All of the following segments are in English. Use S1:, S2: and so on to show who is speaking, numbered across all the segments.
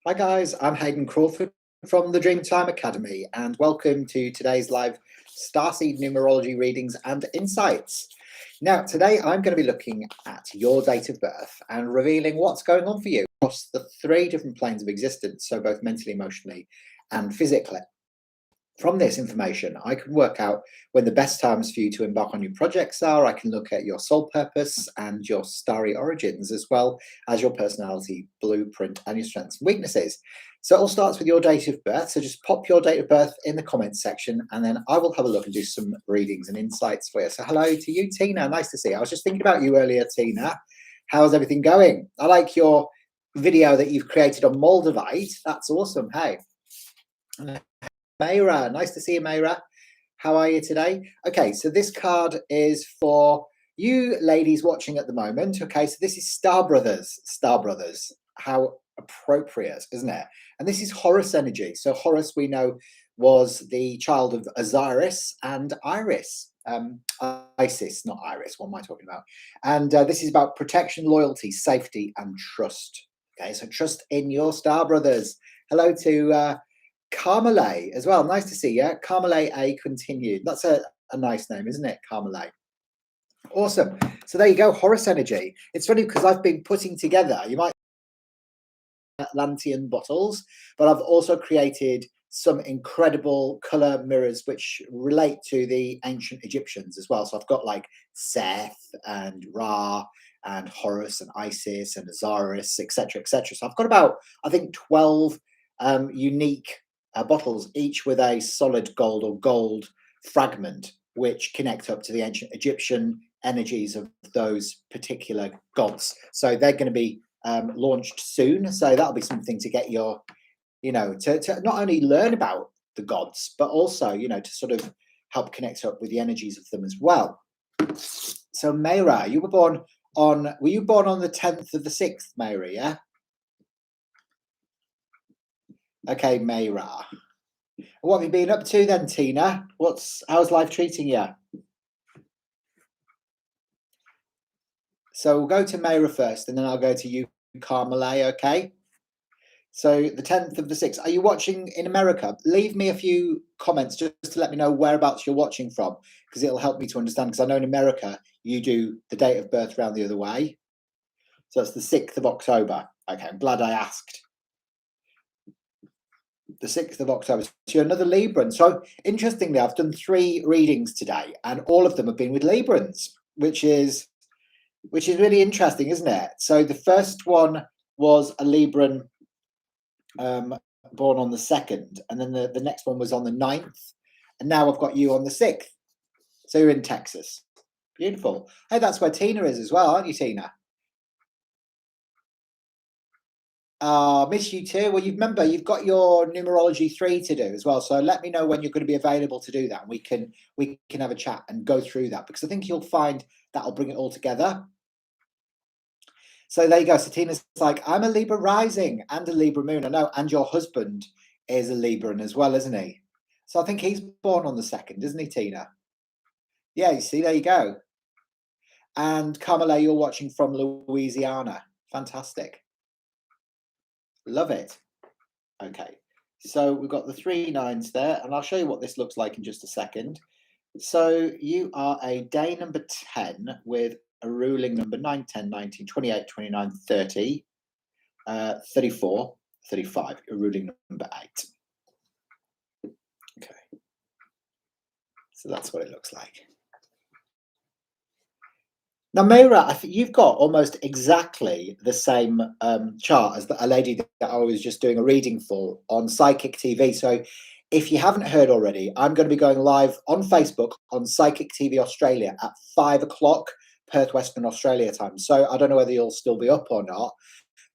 S1: Hi guys, I'm Hayden Crawford from the Dreamtime Academy and welcome to today's live Starseed Numerology readings and insights. Now today I'm going to be looking at your date of birth and revealing what's going on for you across the three different planes of existence, so both mentally, emotionally and physically. From this information, I can work out when the best times for you to embark on new projects are. I can look at your soul purpose and your starry origins, as well as your personality blueprint and your strengths and weaknesses. So it all starts with your date of birth. So just pop your date of birth in the comments section, and then I will have a look and do some readings and insights for you. So hello to you, Tina. Nice to see you. I was just thinking about you earlier, Tina. How's everything going? I like your video that you've created on Moldavite. That's awesome. Hey. Mayra, nice to see you, Mayra. How are you today? Okay, so this card is for you ladies watching at the moment. Okay, so this is Star Brothers. Star Brothers. How appropriate, isn't it? And this is Horus energy. So Horus, we know, was the child of Osiris and Iris. Isis, not Iris. What am I talking about? And this is about protection, loyalty, safety, and trust. Okay, so trust in your Star Brothers. Hello to Carmelet as well. Nice to see you. Carmelet A continued. That's a nice name, isn't it? Carmelet. Awesome. So there you go. Horus energy. It's funny because I've been putting together, you might Atlantean bottles, but I've also created some incredible color mirrors which relate to the ancient Egyptians as well. So I've got like Seth and Ra and Horus and Isis and Osiris, etc., etc. So I've got about, I think, 12 unique bottles, each with a solid gold or gold fragment, which connect up to the ancient Egyptian energies of those particular gods. So they're going to be launched soon. So that'll be something to get your, to not only learn about the gods, but also, to sort of help connect up with the energies of them as well. So Mayra, you were born on the 10th of the 6th, Mayra, yeah? Okay, Mayra. What have you been up to then, Tina? How's life treating you? So we'll go to Mayra first, and then I'll go to you, Carmelet, okay? So the 10th of the 6th. Are you watching in America? Leave me a few comments just to let me know whereabouts you're watching from, because it'll help me to understand, because I know in America you do the date of birth round the other way. So it's the 6th of October. Okay, I'm glad I asked. The 6th of October. So you're another Libran. So interestingly, I've done 3 readings today, and all of them have been with Librans, which is really interesting, isn't it? So the first one was a Libran born on the 2nd, and then the next one was on the 9th, and now I've got you on the 6th. So you're in Texas. Beautiful. Hey, that's where Tina is as well, aren't you, Tina? Miss you too. Well, remember, you've got your numerology 3 to do as well. So let me know when you're going to be available to do that. We can have a chat and go through that, because I think you'll find that'll bring it all together. So there you go. So Tina's like, I'm a Libra rising and a Libra moon. I know, and your husband is a Libran as well, isn't he? So I think he's born on the 2nd, isn't he, Tina? Yeah, you see, there you go. And Carmela, you're watching from Louisiana. Fantastic. Love it. Okay, so we've got the 3 9s there, and I'll show you what this looks like in just a second. So you are a day number 10 with a ruling number 9, 10, 19, 28, 29, 30, 34, 35, a ruling number 8. Okay, so that's what it looks like. Now, Mayra, I think you've got almost exactly the same chart as a lady that I was just doing a reading for on Psychic TV. So if you haven't heard already, I'm going to be going live on Facebook on Psychic TV Australia at 5 o'clock Perth, Western Australia time. So I don't know whether you'll still be up or not,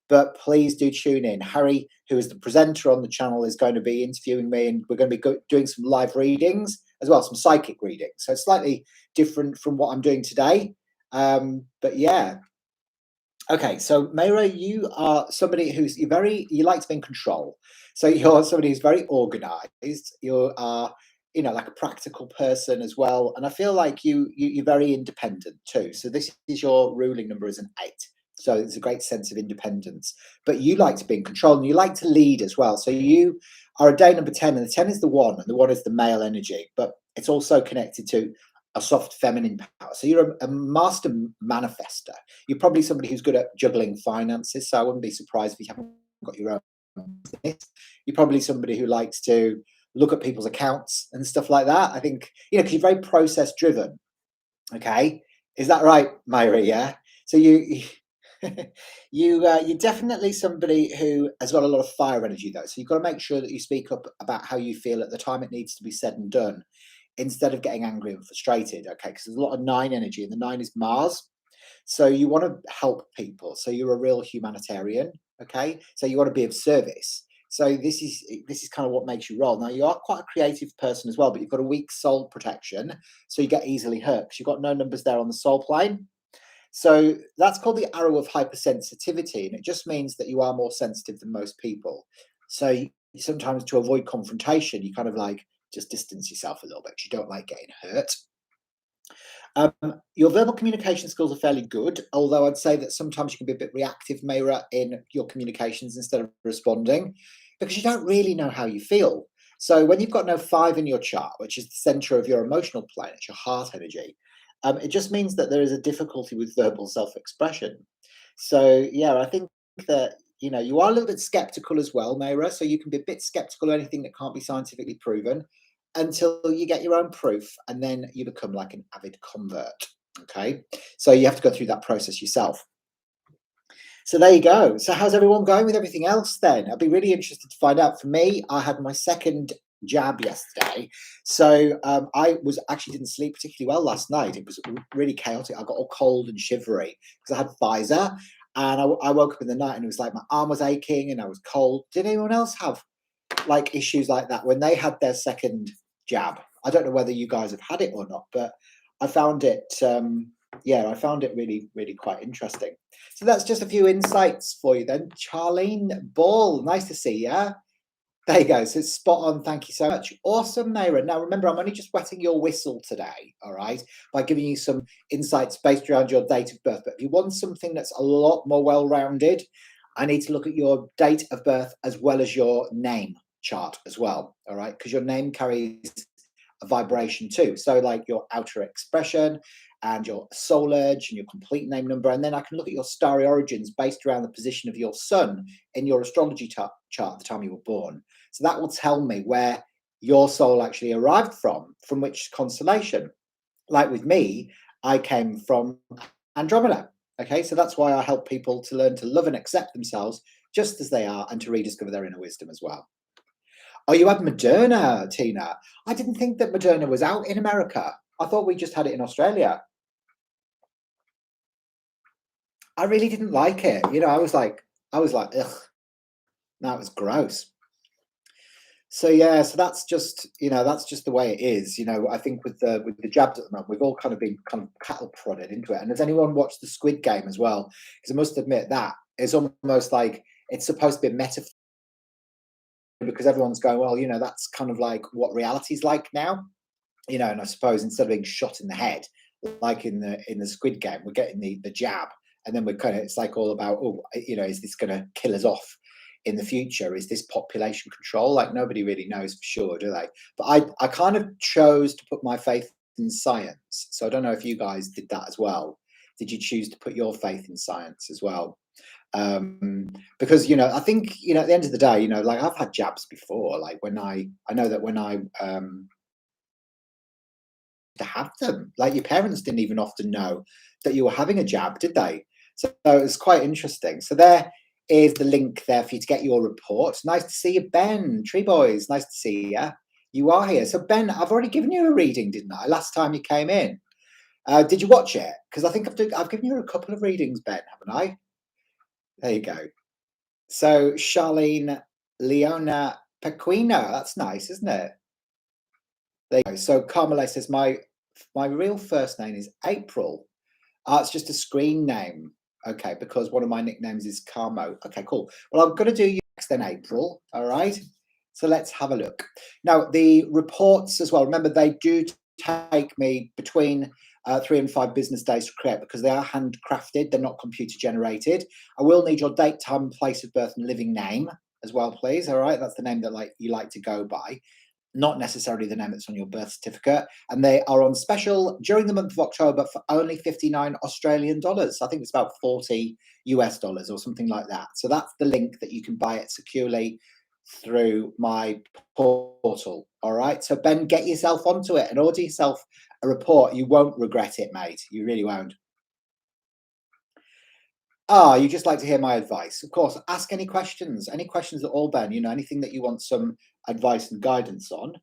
S1: but please do tune in. Harry, who is the presenter on the channel, is going to be interviewing me, and we're going to be doing some live readings as well, some psychic readings. So it's slightly different from what I'm doing today. But yeah. Okay, so Mayra, you are somebody who's you like to be in control. So you're somebody who's very organized. You are, like a practical person as well. And I feel like you're very independent too. So this is your ruling number is an 8. So it's a great sense of independence. But you like to be in control and you like to lead as well. So you are a day number 10, and the 10 is the one, and the one is the male energy, but it's also connected to a soft feminine power. So you're a master manifester. You're probably somebody who's good at juggling finances. So I wouldn't be surprised if you haven't got your own business. You're probably somebody who likes to look at people's accounts and stuff like that. I think, because you're very process driven. Okay. Is that right, Myra? Yeah. So you're definitely somebody who has got a lot of fire energy, though. So you've got to make sure that you speak up about how you feel at the time it needs to be said and done, instead of getting angry and frustrated. Okay, because there's a lot of 9 energy, and the 9 is Mars. So you want to help people. So you're a real humanitarian. Okay, so you want to be of service. So this is kind of what makes you roll. Now you are quite a creative person as well, but you've got a weak soul protection, so you get easily hurt because you've got no numbers there on the soul plane. So that's called the arrow of hypersensitivity, and it just means that you are more sensitive than most people. So sometimes, to avoid confrontation, you kind of like just distance yourself a little bit because you don't like getting hurt. Your verbal communication skills are fairly good, although I'd say that sometimes you can be a bit reactive, Mayra, in your communications instead of responding, because you don't really know how you feel. So when you've got no 5 in your chart, which is the center of your emotional plane, it's your heart energy, it just means that there is a difficulty with verbal self-expression. So yeah, I think that you are a little bit skeptical as well, Mayra. So you can be a bit skeptical of anything that can't be scientifically proven until you get your own proof, and then you become like an avid convert. Okay, so you have to go through that process yourself. So there you go. So how's everyone going with everything else then? I'd be really interested to find out. For me, I had my second jab yesterday, so I actually didn't sleep particularly well last night. It was really chaotic. I got all cold and shivery because I had Pfizer, and I woke up in the night and it was like my arm was aching and I was cold. Did anyone else have like issues like that when they had their second jab? I don't know whether you guys have had it or not, but I found it I found it really, really quite interesting. So that's just a few insights for you then. Charlene Ball, nice to see you. There you go. So it's spot on. Thank you so much. Awesome, Mayra. Now remember, I'm only just wetting your whistle today, all right, by giving you some insights based around your date of birth. But if you want something that's a lot more well-rounded, I need to look at your date of birth as well as your name chart as well, all right, because your name carries a vibration too. So like your outer expression and your soul urge and your complete name number, and then I can look at your starry origins based around the position of your sun in your astrology chart at the time you were born. So that will tell me where your soul actually arrived from which constellation. Like with me, I came from Andromeda. Okay, so that's why I help people to learn to love and accept themselves just as they are, and to rediscover their inner wisdom as well. Oh, you had Moderna, Tina. I didn't think that Moderna was out in America. I thought we just had it in Australia. I really didn't like it. I was like, ugh. No, it was gross. So yeah, so that's just the way it is. I think with the jabs at the moment, we've all kind of been kind of cattle prodded into it. And has anyone watched the Squid Game as well? Because I must admit that it's almost like it's supposed to be a metaphor, because everyone's going, well, that's kind of like what reality's like now. And I suppose instead of being shot in the head, like in the Squid Game, we're getting the jab, and then it's like all about, is this going to kill us off in the future? Is this population control? Like nobody really knows for sure, do they? But I kind of chose to put my faith in science. So I don't know if you guys did that as well. Did you choose to put your faith in science as well? Because I think at the end of the day, like I've had jabs before. Like when I know that when I to have them. Like your parents didn't even often know that you were having a jab, did they? So it was quite interesting. So there is the link there for you to get your report. Nice to see you, Ben. Tree Boys, nice to see you. You are here. So Ben, I've already given you a reading, didn't I? Last time you came in. Did you watch it? Because I think I've given you a couple of readings, Ben, haven't I? There you go. So Charlene Leona Pequino. That's nice, isn't it? There you go. So Carmela says, my real first name is April. It's just a screen name. Okay, because one of my nicknames is Carmo. Okay, cool. Well, I'm going to do you next then, April. All right. So let's have a look. Now, the reports as well, remember, they do take me between 3 and 5 business days to create because they are handcrafted. They're not computer generated. I will need your date, time, place of birth, and living name as well, please. All right, that's the name that you like to go by, not necessarily the name that's on your birth certificate. And they are on special during the month of October for only 59 Australian dollars. I think it's about 40 US dollars or something like that. So that's the link that you can buy it securely through my portal. All right. So Ben, get yourself onto it and order yourself a report. You won't regret it, mate. You really won't. You just like to hear my advice. Of course, ask any questions at all, Ben, anything that you want some advice and guidance on,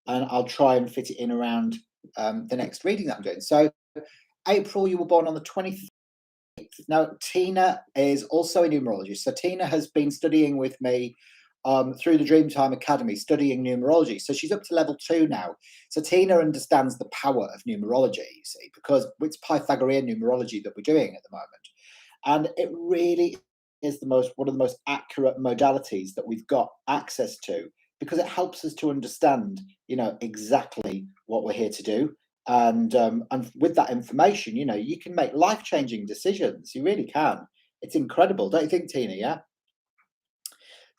S1: and I'll try and fit it in around the next reading that I'm doing. So April, you were born on the 25th. Now, Tina is also a numerologist. So Tina has been studying with me through the Dreamtime Academy, studying numerology. So she's up to level 2 now. So Tina understands the power of numerology, you see, because it's Pythagorean numerology that we're doing at the moment. And it really is one of the most accurate modalities that we've got access to, because it helps us to understand, exactly what we're here to do. And with that information, you can make life-changing decisions. You really can. It's incredible, don't you think, Tina? Yeah.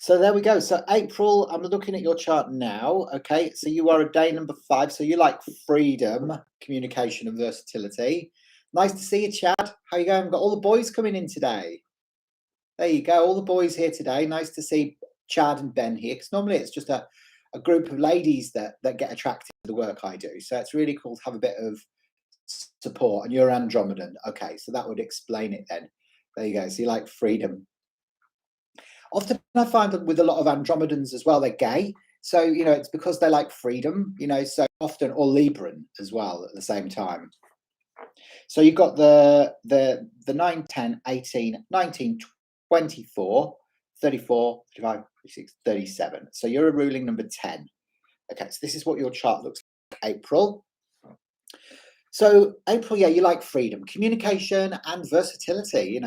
S1: So there we go. So April, I'm looking at your chart now. Okay, so you are a day number 5. So you like freedom, communication, and versatility. Nice to see you, Chad. How you going? We've got all the boys coming in today. There you go. All the boys here today. Nice to see Chad and Ben here, because normally it's just a group of ladies that get attracted to the work I do. So it's really cool to have a bit of support. And you're Andromedan. Okay, so that would explain it then. There you go. So you like freedom. Often I find that with a lot of Andromedans as well, they're gay. So, it's because they like freedom, so often, or Libran as well at the same time. So you've got the 9, 10, 18, 19, 24, 34, 35, 36, 37. So you're a ruling number 10. Okay, so this is what your chart looks like, April. So April, yeah, you like freedom, communication, and versatility.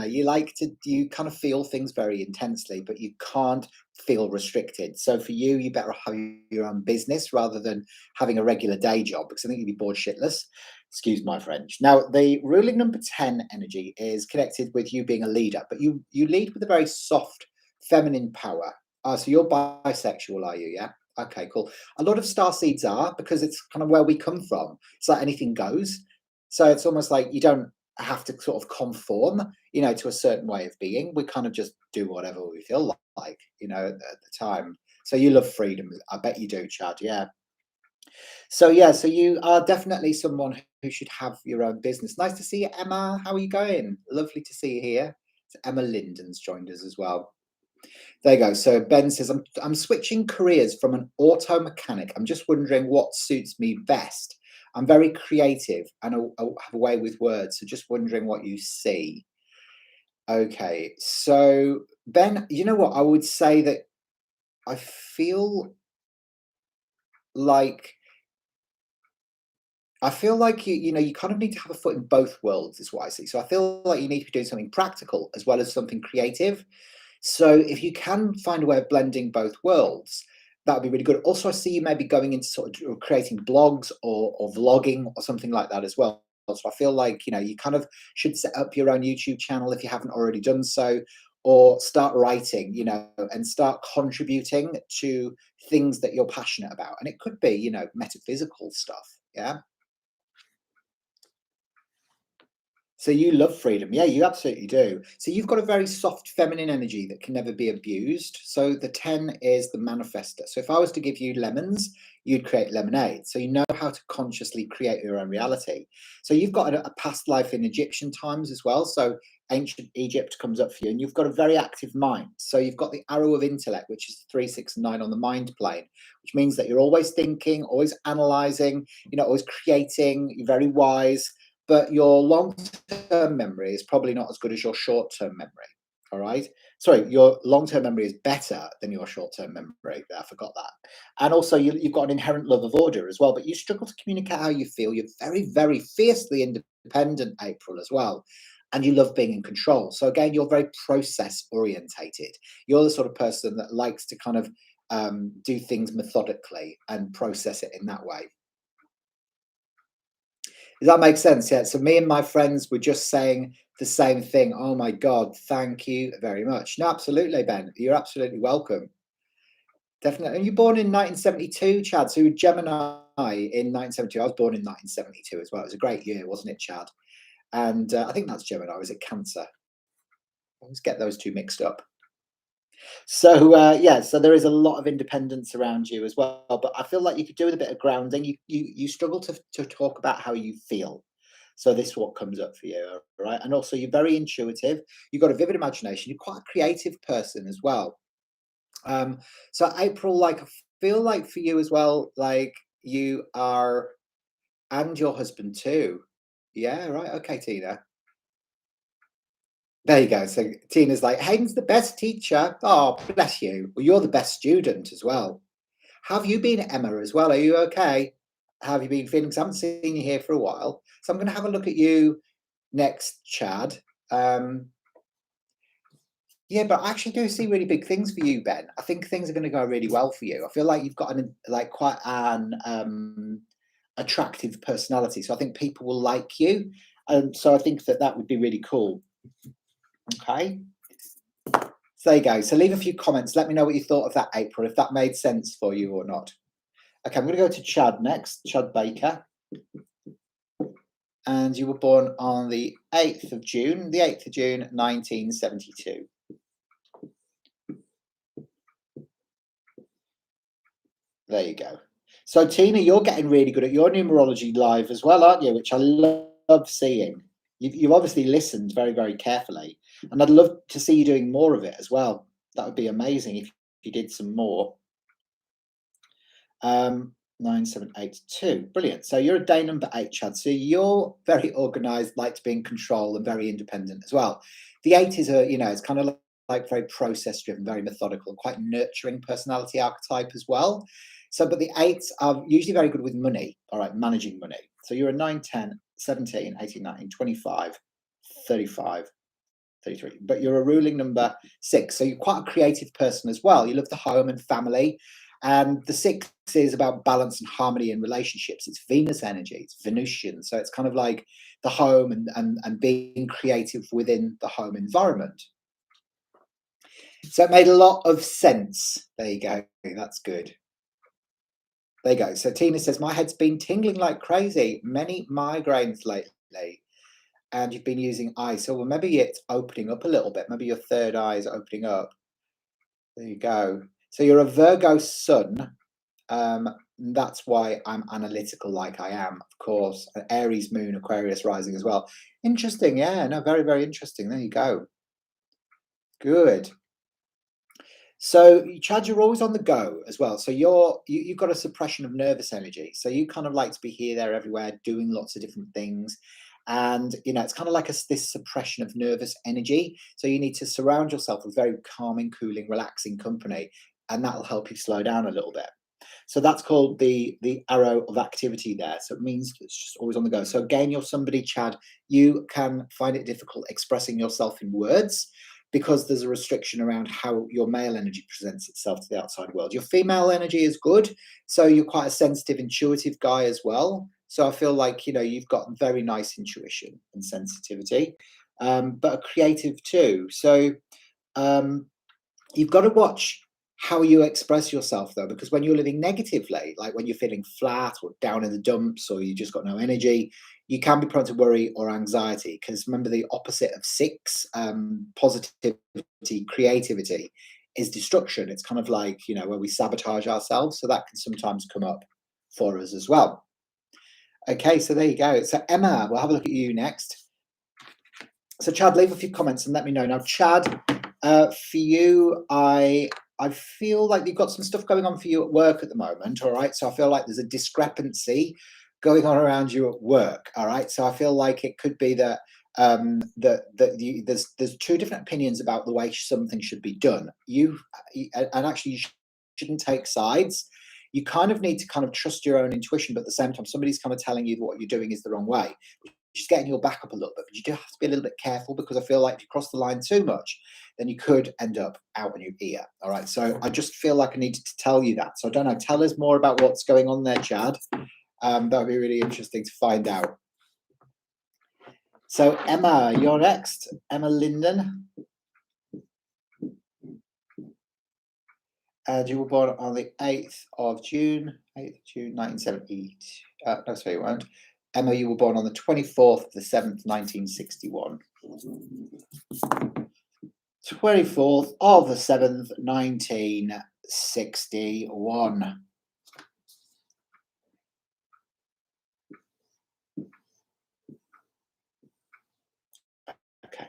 S1: You kind of feel things very intensely, but you can't feel restricted. So for you, you better have your own business rather than having a regular day job, because I think you'd be bored shitless. Excuse my French. Now, the ruling number 10 energy is connected with you being a leader, but you lead with a very soft, feminine power. So you're bisexual, are you? Yeah. Okay, cool. A lot of starseeds are, because it's kind of where we come from. It's like anything goes. So it's almost like you don't have to sort of conform, to a certain way of being. We kind of just do whatever we feel like, at the time. So you love freedom. I bet you do, Chad. Yeah. So you are definitely someone who should have your own business. Nice to see you, Emma. How are you going? Lovely to see you here. So Emma Linden's joined us as well. There you go. So Ben says, I'm switching careers from an auto mechanic. I'm just wondering what suits me best. I'm very creative and I have a way with words. So just wondering what you see. Okay. So Ben, you know what? I would say that I feel like you kind of need to have a foot in both worlds, is what I see. So I feel like you need to be doing something practical as well as something creative. So if you can find a way of blending both worlds, that would be really good. Also, I see you maybe going into sort of creating blogs or vlogging or something like that as well. So I feel like, you kind of should set up your own YouTube channel if you haven't already done so, or start writing, and start contributing to things that you're passionate about. And it could be, metaphysical stuff. Yeah. So you love freedom. Yeah, you absolutely do. So you've got a very soft feminine energy that can never be abused. So the 10 is the manifester. So if I was to give you lemons, you'd create lemonade. So you know how to consciously create your own reality. So you've got a past life in Egyptian times as well. So ancient Egypt comes up for you, and you've got a very active mind. So you've got the arrow of intellect, which is 3, 6, and 9 on the mind plane, which means that you're always thinking, always analyzing, always creating. You're very wise. But your long-term memory is probably not as good as your short-term memory. All right. Sorry, your long-term memory is better than your short-term memory. I forgot that. And also, you've got an inherent love of order as well. But you struggle to communicate how you feel. You're very, very fiercely independent, April, as well. And you love being in control. So again, you're very process-orientated. You're the sort of person that likes to kind of do things methodically and process it in that way. Does that make sense? Yeah. So me and my friends were just saying the same thing. Oh my God, thank you very much. No, absolutely, Ben. You're absolutely welcome. Definitely. And you're born in 1972, Chad. So you were Gemini in 1972. I was born in 1972 as well. It was a great year, wasn't it, Chad? And I think that's Gemini. Was it Cancer? I always get those two mixed up. So yeah, so there is a lot of independence around you as well. But I feel like you could do with a bit of grounding. You struggle to talk about how you feel. So this is what comes up for you, right? And also you're very intuitive. You've got a vivid imagination. You're quite a creative person as well. So April, like I feel like for you as well, like you are, and your husband too. Yeah, right. Okay, Tina. There you go. So Tina's like, Hayden's the best teacher. Oh, bless you. Well, you're the best student as well. How have you been, Emma, as well? Are you okay? How have you been feeling? 'Cause I haven't seen you here for a while. So I'm going to have a look at you next, Chad. Yeah, but I actually do see really big things for you, Ben. I think things are going to go really well for you. I feel like you've got quite an attractive personality, so I think people will like you. So I think that would be really cool. Okay. So there you go. So leave a few comments. Let me know what you thought of that, April, if that made sense for you or not. Okay, I'm going to go to Chad next, Chad Baker. And you were born on the 8th of June, 1972. There you go. So Tina, you're getting really good at your numerology live as well, aren't you? Which I love seeing. You've obviously listened very, very carefully. And I'd love to see you doing more of it as well. That would be amazing if you did some more. 9782. Brilliant. So you're a day number 8, Chad. So you're very organized, like to be in control and very independent as well. The 8 is it's kind of like very process driven, very methodical, quite nurturing personality archetype as well. So, but the 8s are usually very good with money, all right, managing money. So you're a 9, 10, 17, 18, 19, 25, 35, 33, but you're a ruling number 6. So you're quite a creative person as well. You love the home and family. And the 6 is about balance and harmony in relationships. It's Venus energy, it's Venusian. So it's kind of like the home and being creative within the home environment. So it made a lot of sense. There you go. That's good. There you go. So Tina says, my head's been tingling like crazy. Many migraines lately. And you've been using eyes. So well, maybe it's opening up a little bit. Maybe your third eye is opening up. There you go. So you're a Virgo sun. That's why I'm analytical like I am, of course. Aries moon, Aquarius rising as well. Interesting. Yeah, no, very, very interesting. There you go. Good. So Chad, you're always on the go as well. So you've got a suppression of nervous energy. So you kind of like to be here, there, everywhere, doing lots of different things. And it's kind of like this suppression of nervous energy. So you need to surround yourself with very calming, cooling, relaxing company, and that'll help you slow down a little bit. So that's called the arrow of activity there. So it means it's just always on the go. So again, you're somebody, Chad, you can find it difficult expressing yourself in words because there's a restriction around how your male energy presents itself to the outside world. Your female energy is good. So you're quite a sensitive, intuitive guy as well. So I feel like, you've got very nice intuition and sensitivity, but a creative too. So you've got to watch how you express yourself though, because when you're living negatively, like when you're feeling flat or down in the dumps or you just got no energy, you can be prone to worry or anxiety. Because remember, the opposite of 6, positivity, creativity, is destruction. It's kind of like, where we sabotage ourselves. So that can sometimes come up for us as well. Okay, so there you go. So Emma, we'll have a look at you next. So Chad, leave a few comments and let me know. Now, Chad, for you, I feel like you've got some stuff going on for you at work at the moment, all right? So I feel like there's a discrepancy going on around you at work, all right? So I feel like it could be that there's 2 different opinions about the way something should be done. And actually, you shouldn't take sides. You kind of need to kind of trust your own intuition, but at the same time, somebody's kind of telling you that what you're doing is the wrong way. Just getting your back up a little bit, but you do have to be a little bit careful because I feel like if you cross the line too much, then you could end up out on your ear. All right. So I just feel like I needed to tell you that. So I don't know. Tell us more about what's going on there, Chad. That would be really interesting to find out. So Emma, you're next. Emma Linden. And you were born on the 8th of June, 1970. No, sorry, you weren't. Emma, you were born on the 24th of the 7th, 1961. 24th of the 7th, 1961. Okay.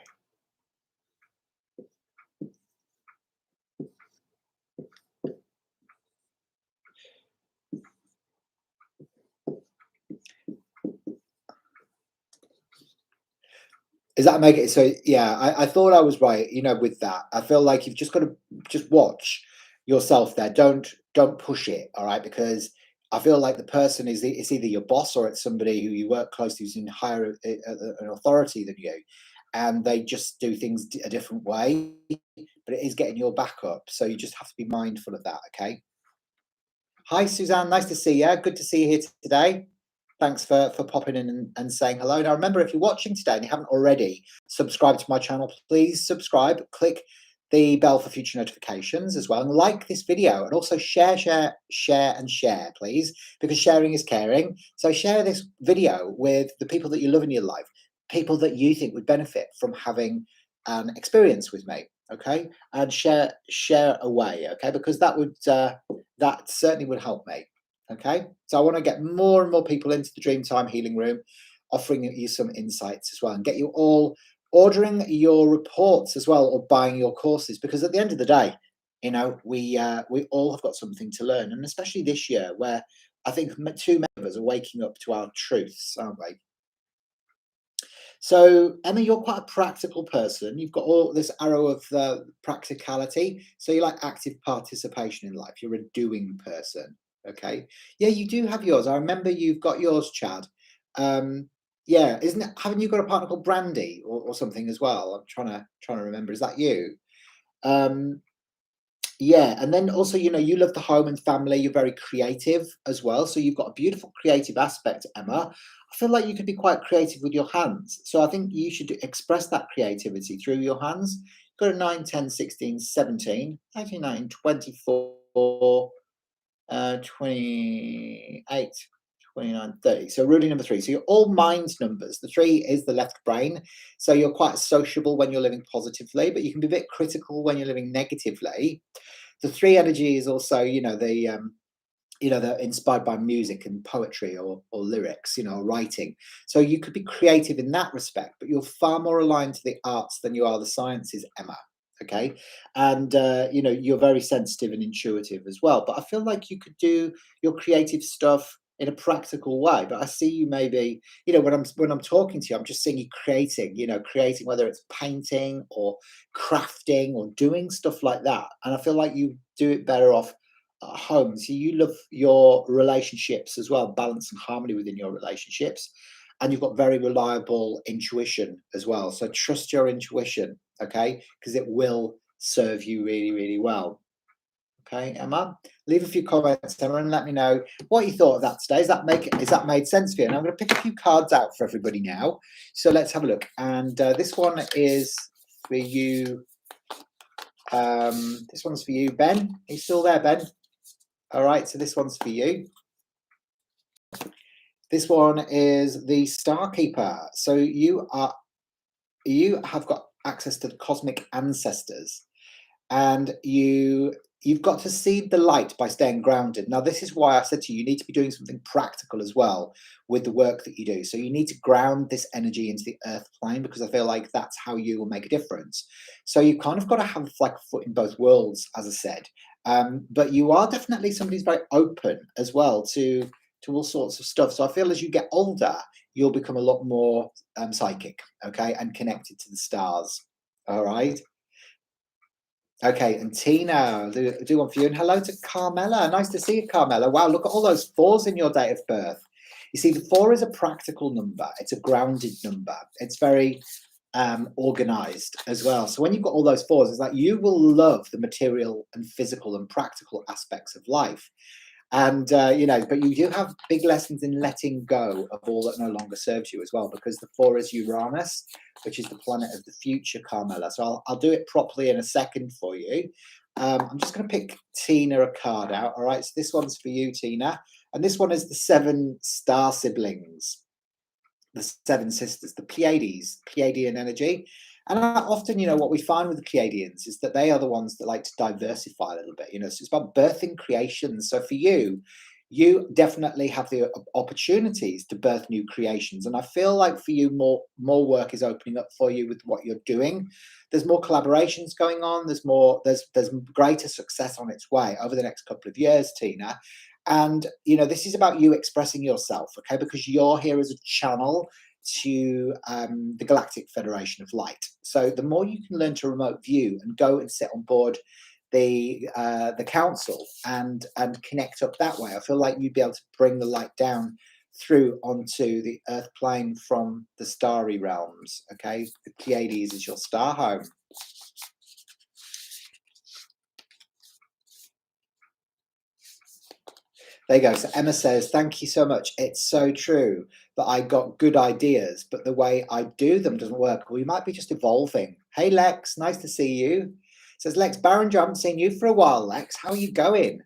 S1: Is that make it so? Yeah, I thought I was right. With that, I feel like you've just got to just watch yourself there. Don't push it. All right, because I feel like the person it's either your boss or it's somebody who you work closely who's in higher an authority than you, and they just do things a different way. But it is getting your back up, so you just have to be mindful of that. Okay. Hi, Suzanne. Nice to see you. Good to see you here today. Thanks for popping in and saying hello. Now, remember, if you're watching today and you haven't already subscribed to my channel, please subscribe, click the bell for future notifications as well, and like this video, and also share, please, because sharing is caring. So share this video with the people that you love in your life, people that you think would benefit from having an experience with me, okay? And share away, okay? Because that certainly would help me. Okay, so I want to get more and more people into the Dreamtime Healing Room, offering you some insights as well, and get you all ordering your reports as well, or buying your courses, because at the end of the day, we all have got something to learn, and especially this year, where I think too many of us are waking up to our truths, aren't we? So, Emma, you're quite a practical person. You've got all this arrow of practicality. So you like active participation in life. You're a doing person. Okay. Yeah, you do have yours. I remember you've got yours, Chad. Yeah, isn't it? Haven't you got a partner called Brandy or something as well? I'm trying to remember. Is that you? Um, yeah, and then also, you love the home and family. You're very creative as well. So you've got a beautiful creative aspect, Emma. I feel like you could be quite creative with your hands. So I think you should express that creativity through your hands. You've got a 9, 10, 16, 17, 18, 19, 24, 28, 29, 30. So ruling number 3. So you're all mind numbers. The 3 is the left brain. So you're quite sociable when you're living positively, but you can be a bit critical when you're living negatively. The 3 energy is also, they're inspired by music and poetry or lyrics, writing. So you could be creative in that respect, but you're far more aligned to the arts than you are the sciences, Emma. Okay. And, you're very sensitive and intuitive as well. But I feel like you could do your creative stuff in a practical way. But I see you maybe, when I'm talking to you, I'm just seeing you creating, whether it's painting or crafting or doing stuff like that. And I feel like you do it better off at home. So you love your relationships as well, balance and harmony within your relationships. And you've got very reliable intuition as well. So trust your intuition, okay? Because it will serve you really, really well. Okay, Emma, leave a few comments, Emma, and let me know what you thought of that today. Is that made sense for you? And I'm going to pick a few cards out for everybody now. So let's have a look. And this one is for you. This one's for you, Ben. Are you still there, Ben? All right, so this one's for you. This one is the Star Keeper. So you have got access to the cosmic ancestors, and you've got to see the light by staying grounded. Now, this is why I said to you, you need to be doing something practical as well with the work that you do. So you need to ground this energy into the earth plane, because I feel like that's how you will make a difference. So you kind of got to have like a foot in both worlds, as I said. But you are definitely somebody who's very open as well to all sorts of stuff. So I feel as you get older, you'll become a lot more psychic, okay, and connected to the stars. All right. Okay, and Tina, do one for you. And hello to Carmela. Nice to see you, Carmela. Wow, look at all those 4s in your date of birth. You see, the 4 is a practical number. It's a grounded number. It's very organized as well. So when you've got all those 4s, it's like you will love the material and physical and practical aspects of life. And but you do have big lessons in letting go of all that no longer serves you as well, because the 4 is Uranus, which is the planet of the future, Carmela. So I'll do it properly in a second for you. I'm just going to pick Tina a card out. All right, so this one's for you, Tina, and this one is the 7 star siblings, the 7 sisters, the Pleiadian energy. And often, what we find with the Pleiadians is that they are the ones that like to diversify a little bit. So it's about birthing creations. So for you, you definitely have the opportunities to birth new creations. And I feel like for you, more work is opening up for you with what you're doing. There's more collaborations going on. There's greater success on its way over the next couple of years, Tina. And this is about you expressing yourself, okay? Because you're here as a channel to the Galactic Federation of Light. So the more you can learn to remote view and go and sit on board the council and connect up that way, I feel like you'd be able to bring the light down through onto the earth plane from the starry realms. Okay, the Pleiades is your star home. There you go. So Emma says, thank you so much. It's so true that I got good ideas, but the way I do them doesn't work. We might be just evolving. Hey, Lex, nice to see you. Says Lex Barringer, I haven't seen you for a while, Lex. How are you going?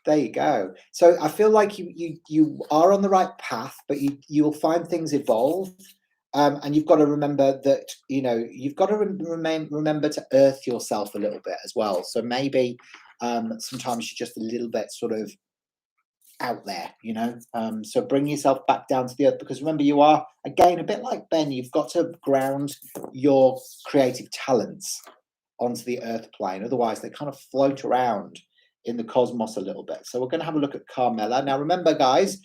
S1: There you go. So I feel like you are on the right path, but you'll find things evolve. And you've got to remember that, you've got to remember to earth yourself a little bit as well. So maybe sometimes you're just a little bit sort of out there, so bring yourself back down to the earth, because remember, you are, again, a bit like Ben, you've got to ground your creative talents onto the earth plane. Otherwise, they kind of float around in the cosmos a little bit. So we're going to have a look at Carmela. Now, remember, guys,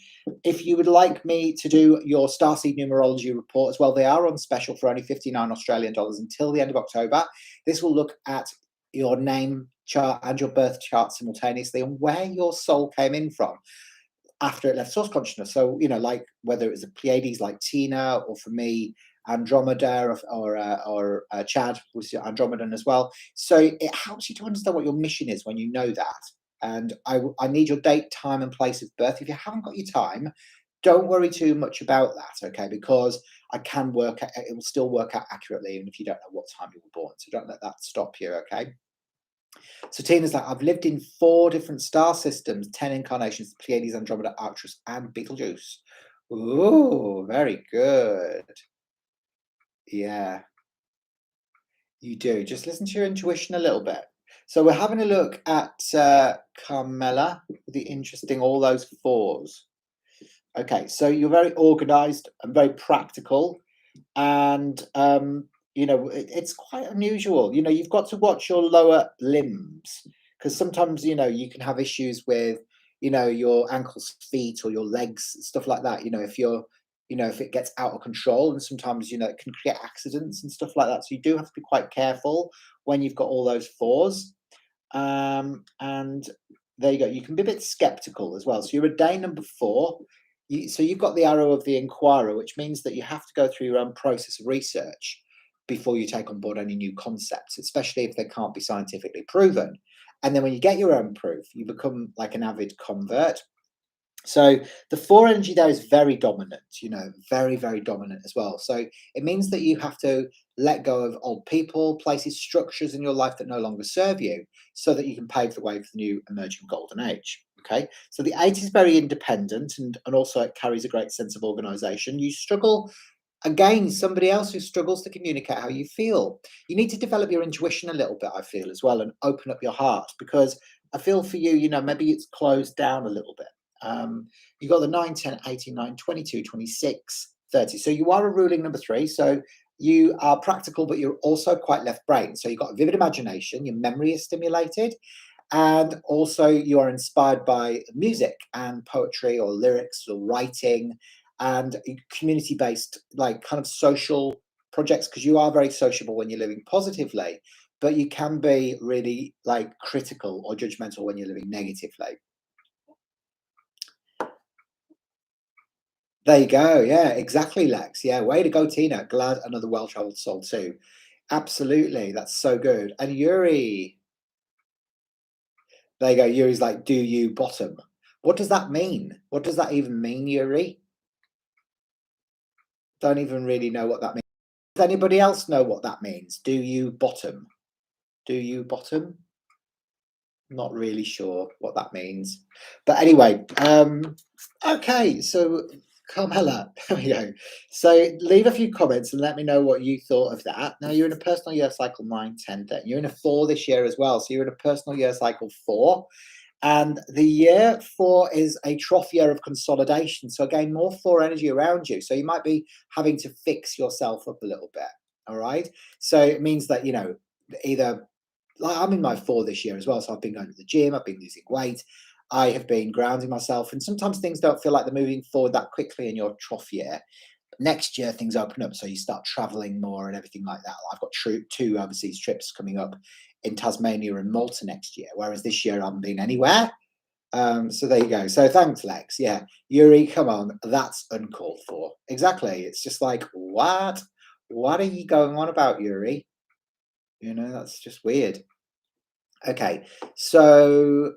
S1: if you would like me to do your Starseed Numerology report as well, they are on special for only 59 Australian dollars until the end of October. This will look at your name chart and your birth chart simultaneously, and where your soul came in from after it left source consciousness. So, like whether it was the Pleiades like Tina, or for me, Andromeda, or Chad was Andromedan as well. So it helps you to understand what your mission is when you know that. And I need your date, time, and place of birth. If you haven't got your time, don't worry too much about that, okay? Because it will still work out accurately, even if you don't know what time you were born. So don't let that stop you, okay? So Tina's like, I've lived in 4 different star systems, 10 incarnations, Pleiades, Andromeda, Arcturus, and Betelgeuse. Ooh, very good. Yeah, you do. Just listen to your intuition a little bit. So we're having a look at Carmela, the interesting, all those 4s. Okay, so you're very organized and very practical, and it's quite unusual. You've got to watch your lower limbs, because sometimes you can have issues with your ankles, feet, or your legs, stuff like that. If it gets out of control, and sometimes it can create accidents and stuff like that. So you do have to be quite careful when you've got all those 4s. And there you go. You can be a bit skeptical as well. So you're a day number 4. So you've got the arrow of the inquirer, which means that you have to go through your own process of research before you take on board any new concepts, especially if they can't be scientifically proven. And then when you get your own proof, you become like an avid convert. So the 4 energy there is very dominant, very, very dominant as well. So it means that you have to let go of old people, places, structures in your life that no longer serve you, so that you can pave the way for the new emerging golden age. Okay, so the 8 is very independent, and also it carries a great sense of organization. You struggle, again, somebody else who struggles to communicate how you feel. You need to develop your intuition a little bit, I feel, as well, and open up your heart, because I feel for you, maybe it's closed down a little bit. You've got the 9, 10, 18, 9, 22, 26, 30. So you are a ruling number 3. So you are practical, but you're also quite left brain. So you've got a vivid imagination, your memory is stimulated, and also you are inspired by music and poetry, or lyrics, or writing, and community-based, like kind of social projects, because you are very sociable when you're living positively, but you can be really like critical or judgmental when you're living negatively. There you go. Yeah, exactly, Lex. Yeah, way to go, Tina. Glad another well-traveled soul too. Absolutely. That's so good. And Yuri. There you go. Yuri's like, do you bottom? What does that mean? What does that even mean, Yuri? Don't even really know what that means. Does anybody else know what that means? Do you bottom? Do you bottom? Not really sure what that means. But anyway, okay, so Carmela, there we go. So leave a few comments and let me know what you thought of that. Now you're in a personal year cycle 9, 10, 10. You're in a 4 this year as well. So you're in a personal year cycle 4. And the year 4 is a trough year of consolidation. So again, more 4 energy around you. So you might be having to fix yourself up a little bit. All right. So it means that, you know, either like I'm in my 4 this year as well. So I've been going to the gym, I've been losing weight, I have been grounding myself. And sometimes things don't feel like they're moving forward that quickly in your trough year. But next year, things open up. So you start traveling more and everything like that. I've got 2 overseas trips coming up in Tasmania and Malta next year, whereas this year I haven't been anywhere. So there you go. So thanks, Lex. Yeah, Yuri, come on, that's uncalled for. Exactly. It's just like, what are you going on about, Yuri? You know, that's just weird. Okay, so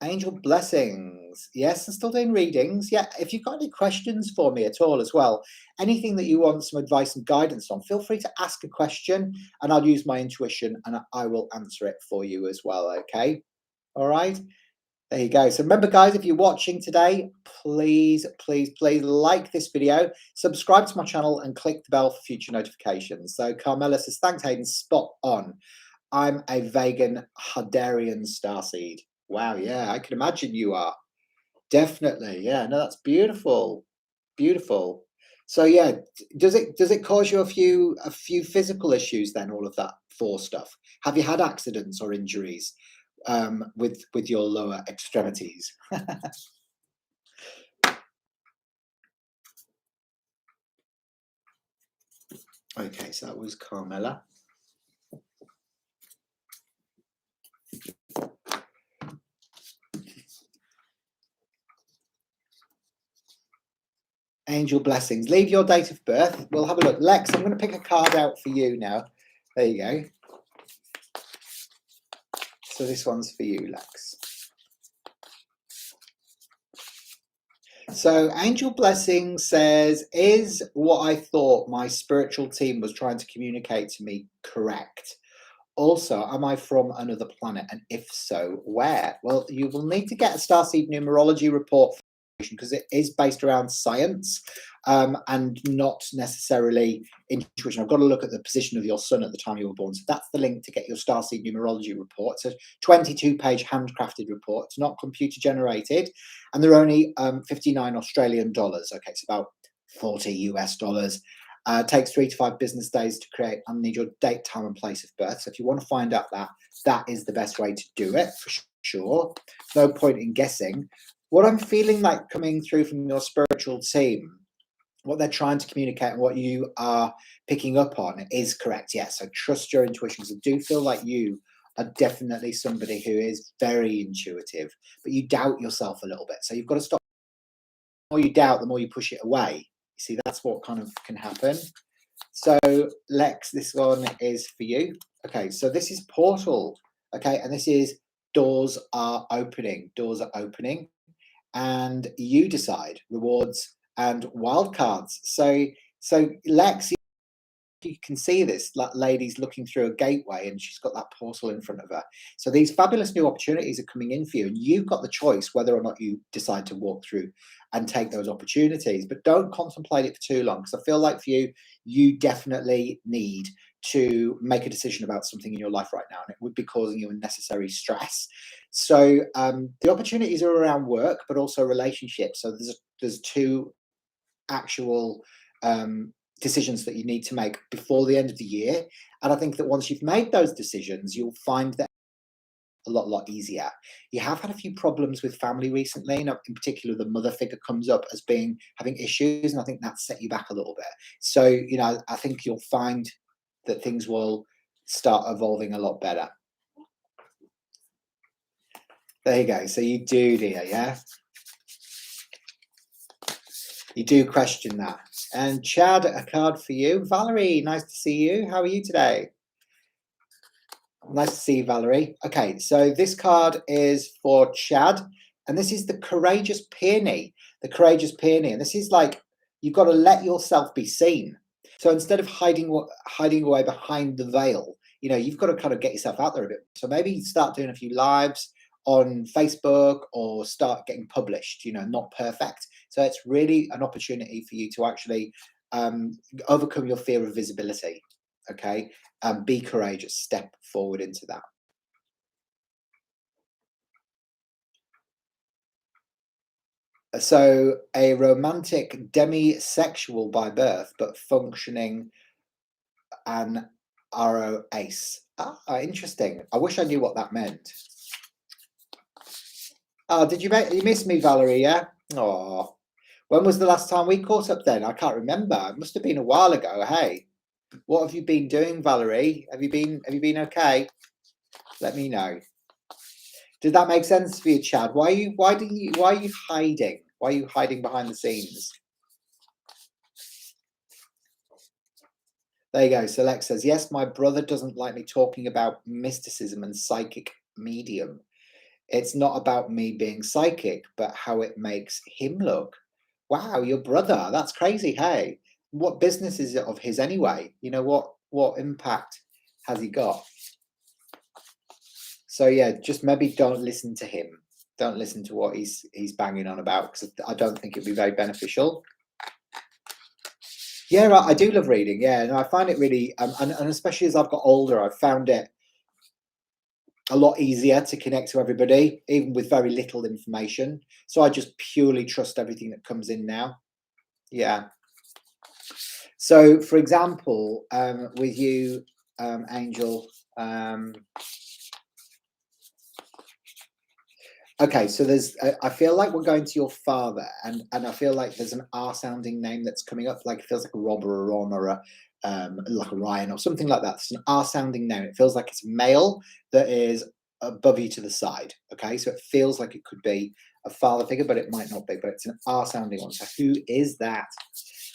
S1: angel blessings. Yes, I'm still doing readings. Yeah, if you've got any questions for me at all as well, anything that you want some advice and guidance on, feel free to ask a question and I'll use my intuition and I will answer it for you as well. Okay, all right. There you go. So remember, guys, if you're watching today, please like this video, subscribe to my channel and click the bell for future notifications. So Carmela says, thanks, Hayden, spot on. I'm a vegan Hadarian starseed. Wow, yeah, I can imagine you are. Definitely. Yeah, no, that's beautiful. Beautiful. So yeah, does it cause you a few physical issues then, all of that 4 stuff? Have you had accidents or injuries with your lower extremities? Okay, so that was Carmela. Angel blessings. Leave your date of birth. We'll have a look. Lex, I'm going to pick a card out for you now. There you go. So this one's for you, Lex. So Angel Blessing says, is what I thought my spiritual team was trying to communicate to me correct? Also, am I from another planet? And if so, where? Well, you will need to get a Starseed Numerology report because it is based around science and not necessarily intuition. I've got to look at the position of your sun at the time you were born. So that's the link to get your Starseed Numerology report. It's a 22-page handcrafted report. It's not computer generated. And they're only 59 Australian dollars. Okay, it's about 40 US dollars. Takes 3 to 5 business days to create and need your date, time, and place of birth. So if you want to find out that is the best way to do it for sure. No point in guessing. What I'm feeling like coming through from your spiritual team, what they're trying to communicate and what you are picking up on is correct. Yes, so trust your intuitions. I do feel like you are definitely somebody who is very intuitive, but you doubt yourself a little bit. So you've got to stop. The more you doubt, the more you push it away. You see, that's what kind of can happen. So Lex, this one is for you. Okay, so this is portal. Okay, and this is doors are opening. Doors are opening. And you decide rewards and wildcards. So Lex, you can see this lady's looking through a gateway and she's got that portal in front of her. So these fabulous new opportunities are coming in for you and you've got the choice whether or not you decide to walk through and take those opportunities. But don't contemplate it for too long because I feel like for you definitely need to make a decision about something in your life right now and it would be causing you unnecessary stress. So the opportunities are around work but also relationships. So there's 2 actual decisions that you need to make before the end of the year. And I think that once you've made those decisions, you'll find that a lot easier. You have had a few problems with family recently, and in particular, the mother figure comes up as having issues, and I think that's set you back a little bit. So, you know, I think you'll find that things will start evolving a lot better. There you go. So you do, dear, yeah? You do question that. And Chad, a card for you. Valerie, nice to see you. How are you today? Nice to see you, Valerie. Okay, so this card is for Chad, and this is the courageous peony. The courageous peony, and this is like you've got to let yourself be seen. So instead of hiding away behind the veil, you've got to kind of get yourself out there a bit. So maybe start doing a few lives on Facebook or start getting published. Not perfect. So it's really an opportunity for you to actually overcome your fear of visibility. Okay, be courageous, step forward into that. So a romantic demisexual by birth, but functioning an RO ace. Interesting. I wish I knew what that meant. Oh, did you miss me, Valerie? Yeah. Oh, when was the last time we caught up then? I can't remember. It must have been a while ago. Hey, what have you been doing, Valerie? Have you been okay? Let me know. Did that make sense for you, Chad? Why are you hiding? Why are you hiding behind the scenes? There you go. Select says, yes, my brother doesn't like me talking about mysticism and psychic medium. It's not about me being psychic, but how it makes him look. Wow, your brother. That's crazy. Hey, what business is it of his anyway? What impact has he got? So yeah, just maybe don't listen to him. Don't listen to what he's banging on about, because I don't think it'd be very beneficial. Yeah, I do love reading. Yeah, and I find it really, and especially as I've got older, I've found it a lot easier to connect to everybody, even with very little information. So I just purely trust everything that comes in now. Yeah. So, for example, with you, Angel. Okay, so I feel like we're going to your father, and I feel like there's an R sounding name that's coming up, like it feels like a Rob or a Ron or like a Ryan or something like that. It's an R sounding name. It feels like it's male that is above you to the side. Okay, so it feels like it could be a father figure, but it might not be. But it's an R sounding one. So who is that?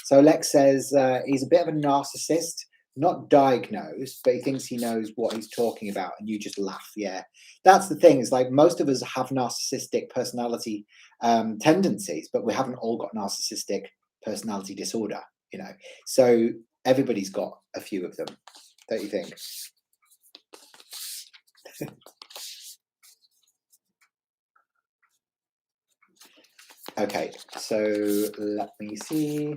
S1: So Lex says he's a bit of a narcissist, not diagnosed, but he thinks he knows what he's talking about, and you just laugh. Yeah, that's the thing. Is like most of us have narcissistic personality tendencies, but we haven't all got narcissistic personality disorder. So everybody's got a few of them, don't you think? Okay, so let me see.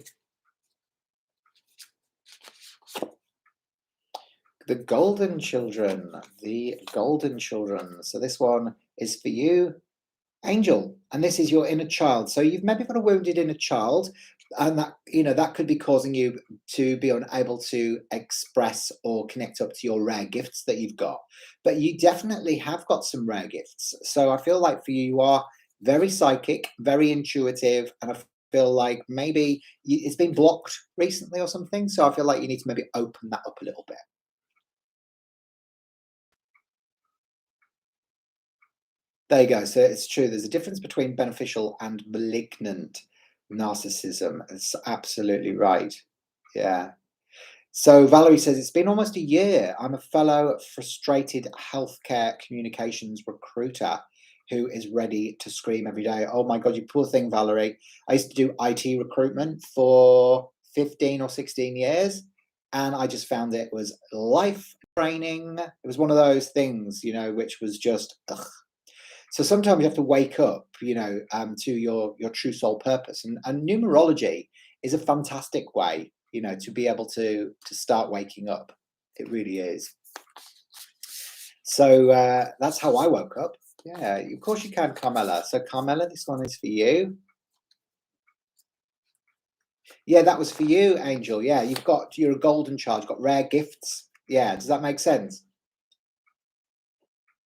S1: The Golden Children, the Golden Children. So this one is for you, Angel, and this is your inner child. So you've maybe got a wounded inner child, and that could be causing you to be unable to express or connect up to your rare gifts that you've got. But you definitely have got some rare gifts. So I feel like for you, you are very psychic, very intuitive, and I feel like maybe it's been blocked recently or something. So I feel like you need to maybe open that up a little bit. There you go. So it's true. There's a difference between beneficial and malignant narcissism. It's absolutely right. Yeah. So Valerie says, it's been almost a year. I'm a fellow frustrated healthcare communications recruiter who is ready to scream every day. Oh my God, you poor thing, Valerie. I used to do IT recruitment for 15 or 16 years, and I just found it was life training. It was one of those things, which was just, ugh. So sometimes you have to wake up, to your true soul purpose, and numerology is a fantastic way, to be able to start waking up. It really is. So that's how I woke up. Yeah, of course you can, Carmela. So Carmela, this one is for you. Yeah, that was for you, Angel. Yeah, you're a golden child. You've got rare gifts. Yeah, does that make sense?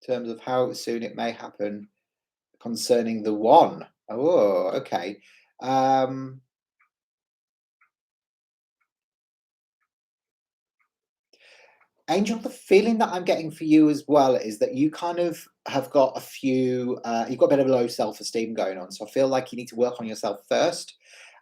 S1: In terms of how soon it may happen concerning the one. Oh, okay. Angel, the feeling that I'm getting for you as well is that you kind of have got a few, you've got a bit of low self-esteem going on. So I feel like you need to work on yourself first,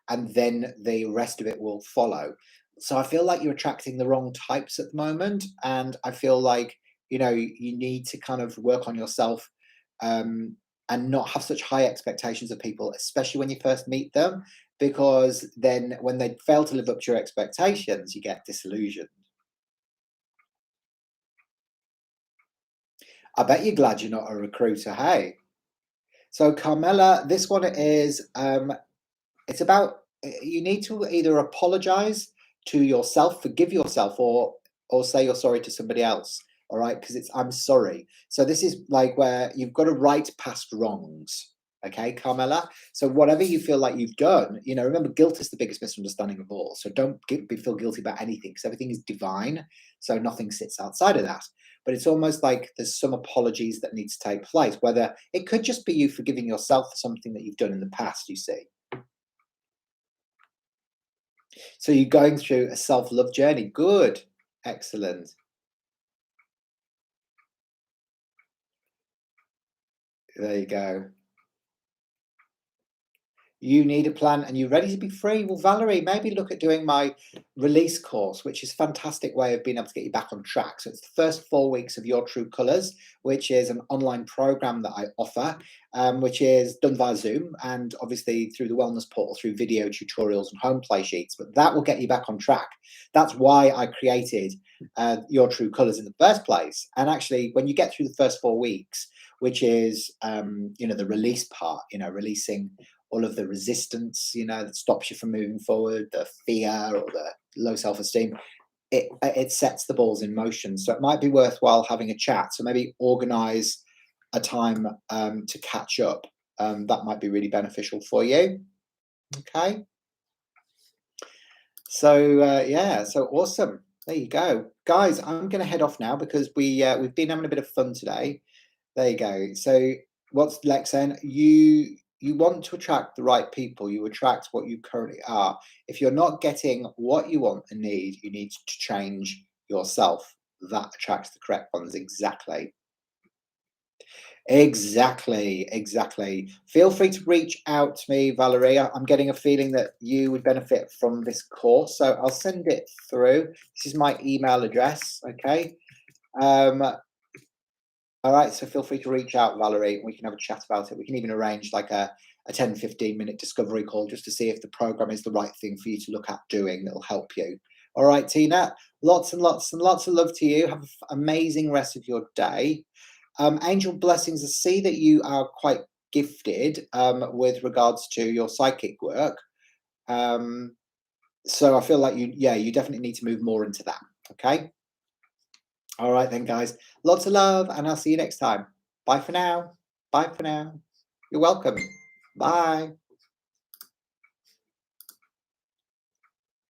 S1: and then the rest of it will follow. So I feel like you're attracting the wrong types at the moment. And I feel like, you know, you need to kind of work on yourself, and not have such high expectations of people, especially when you first meet them, because then when they fail to live up to your expectations, you get disillusioned. I bet you're glad you're not a recruiter, hey? So Carmela, this one is it's about you need to either apologize to yourself, forgive yourself, or say you're sorry to somebody else. All right, because it's I'm sorry. So this is like where you've got to right past wrongs. Okay, Carmela. So whatever you feel like you've done, you know, remember guilt is the biggest misunderstanding of all. So don't feel guilty about anything because everything is divine. So nothing sits outside of that. But it's almost like there's some apologies that need to take place. Whether it could just be you forgiving yourself for something that you've done in the past. You see. So you're going through a self-love journey. Good. Excellent. There you go. You need a plan and you're ready to be free. Well, Valerie, maybe look at doing my release course, which is a fantastic way of being able to get you back on track. So it's the first 4 weeks of Your True Colours, which is an online program that I offer, which is done via Zoom and obviously through the wellness portal, through video tutorials and home play sheets. But that will get you back on track. That's why I created Your True Colours in the first place. And actually, when you get through the first 4 weeks, which is, you know, the release part, you know, releasing all of the resistance, you know, that stops you from moving forward, the fear or the low self-esteem, it sets the balls in motion. So it might be worthwhile having a chat. So maybe organize a time to catch up. That might be really beneficial for you. Okay. So yeah, so awesome. There you go, guys. I'm going to head off now because we've been having a bit of fun today. There you go. So what's Lex saying? You want to attract the right people. You attract what you currently are. If you're not getting what you want and need, you need to change yourself. That attracts the correct ones. Exactly. Exactly. Exactly. Feel free to reach out to me, Valeria. I'm getting a feeling that you would benefit from this course. So I'll send it through. This is my email address. Okay. All right, so feel free to reach out, Valerie. We can have a chat about it. We can even arrange like a 10, 15-minute discovery call just to see if the program is the right thing for you to look at doing that'll help you. All right, Tina, lots and lots and lots of love to you. Have an amazing rest of your day. Angel blessings. I see that you are quite gifted with regards to your psychic work. So I feel like you definitely need to move more into that. Okay. All right then, guys. Lots of love, and I'll see you next time. Bye for now. Bye for now. You're welcome. Bye.